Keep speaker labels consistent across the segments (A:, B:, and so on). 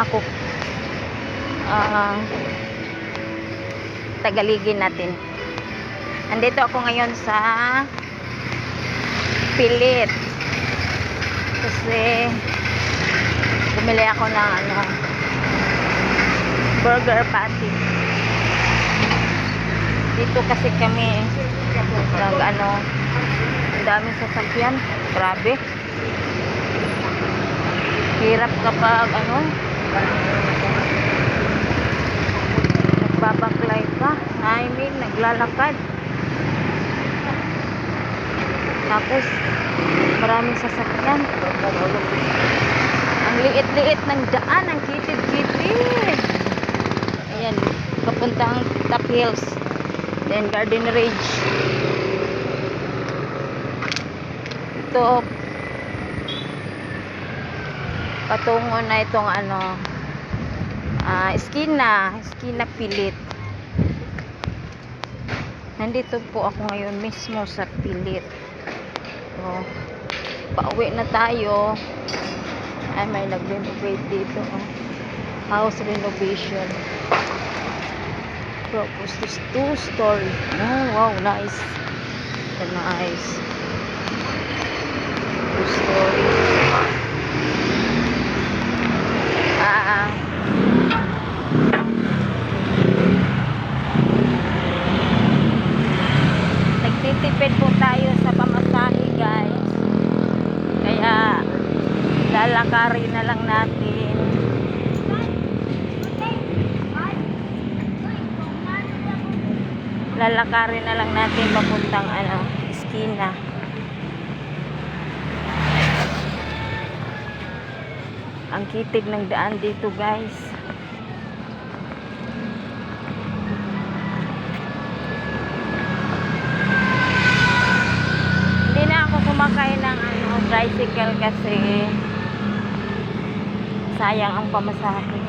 A: ako tagaligin natin. Andito ako ngayon sa Pilit kasi bumili ako ng burger patty. Dito kasi kami ang daming sasakyan, grabe, hirap kapag nagbabaklay ka, naglalakad, tapos maraming sasakyan, ang liit-liit ng daan, ang kitid-kitid. Ayan, papuntang Top Hills, then Garden Ridge. Ito patungo na itong Esquina Pilit. Nandito po ako ngayon mismo sa Pilit. So, pauwi na tayo. Ay, may nag-renovate dito. House renovation. Proposed to 2-story. Oh, wow, nice. Nice. 2-story. Nagtitipid po tayo sa pamasahe, guys. Kaya lalakarin na lang natin. Lalakarin na lang natin papuntang Esquina. Ang kitid ng daan dito, guys. Hindi na ako sumakay ng tricycle kasi sayang ang pamasahe.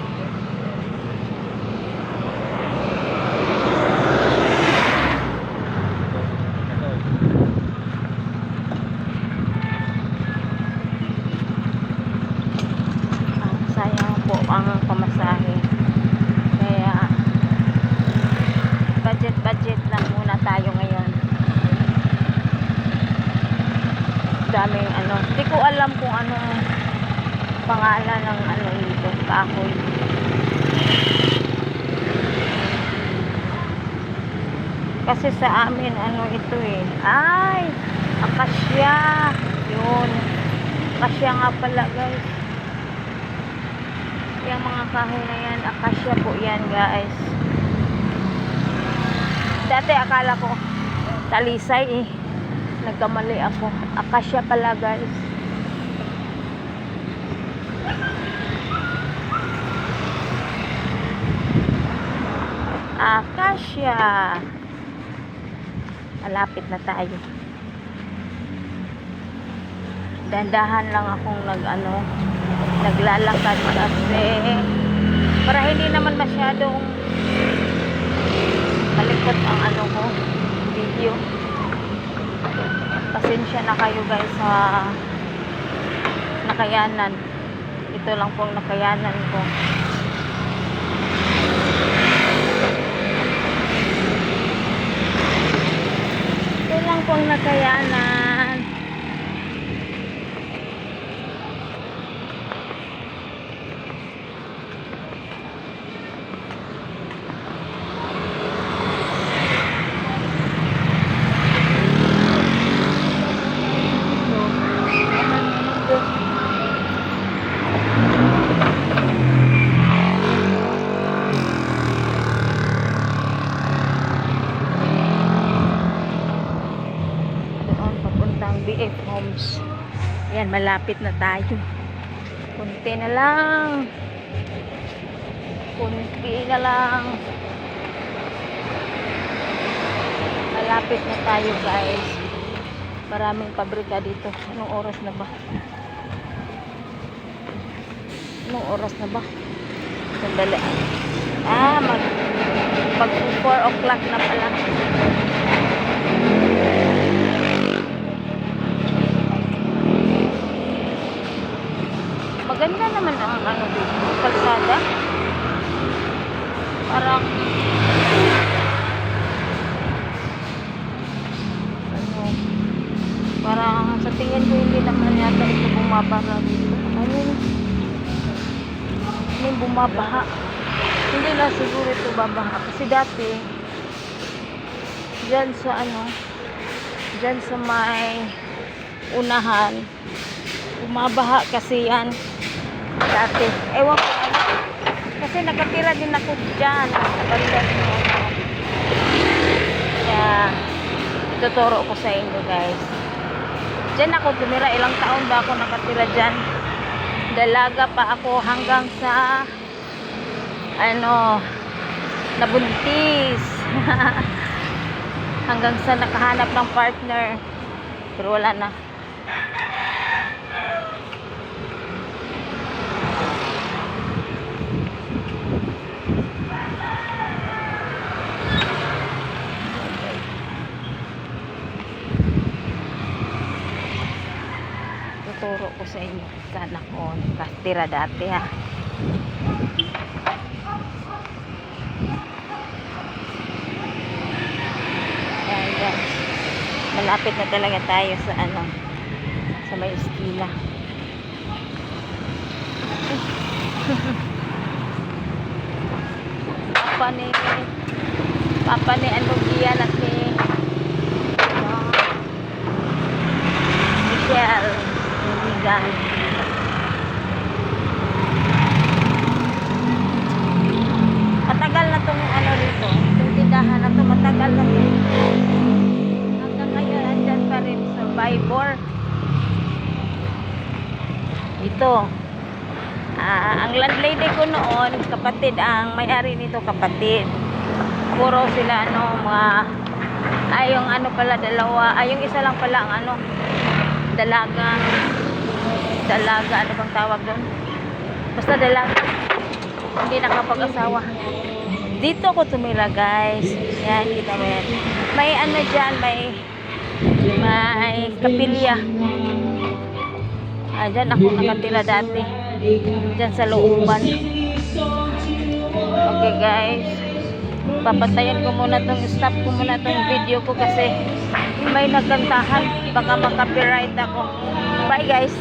A: Sayang po ang pamasahe. Kaya budget lang muna tayo ngayon. Daming hindi ko alam kung anong pangalan ng ito, kahoy. Kasi sa amin ito ay akasya. Yun, akasya nga pala, guys. Yung mga kahoy na yan, akasya po yan, guys. Dati akala ko talisay nagkamali ako. Akasya pala, guys. Akasya. Malapit na tayo. Dandahan lang akong naglalakad kasi para hindi naman masyadong malikot ang video. Pasensya na kayo, guys, sa nakayanan. Ito lang pong nakayanan ko. Ito lang pong nakayanan. BF Homes. Yan, malapit na tayo. Kunti na lang. Kunti na lang. Malapit na tayo, guys. Maraming pabrika dito. Anong oras na ba? Anong oras na ba? Sandali. Mag 4 o'clock na pala. Maganda naman ang ano dito, kalsada. Parang ano, parang sa tingin ko hindi naman yata ito bumabara dito. Ano bumabaha. Hindi na siguro ito babaha. Kasi dati, dyan sa ano, dyan sa may unahan, bumabaha kasi yan. Dati. Ewan ko ano. Kasi nakatira din ako dyan. Sa banda niyo. Kaya, ituturo ko sa inyo guys. Dyan ako tumira. Ilang taon ba ako nakatira dyan? Dalaga pa ako hanggang sa ano, nabuntis. Hanggang sa nakahanap ng partner. Pero wala na. Tuturo ko sa inyo saan ako nakatira dati ha. Ayan guys, malapit na talaga tayo sa ano, sa may eskila. Papa ni ano giyan at ni Michelle Migan. Matagal na tong ano dito, itong tindahan na to, matagal na to. Hanggang ngayon andyan pa rin, Survivor. Ito. Ang landlady ko noon, kapatid, ang may-ari nito kapatid. Puro sila ano, mga yung ano pala dalawa, yung isa lang pala ang ano, dalaga, ano bang tawag doon? Basta dalaga, hindi nakapag-asawa. Dito ako tumira guys. Yan, kita mo yan. May ano dyan, may kapilya. Dyan ako nakatira dati. Dyan sa looban. Okay guys, papatayin ko muna stop ko muna tong video ko kasi may nagkantahan, baka makapiright ako. Bye guys.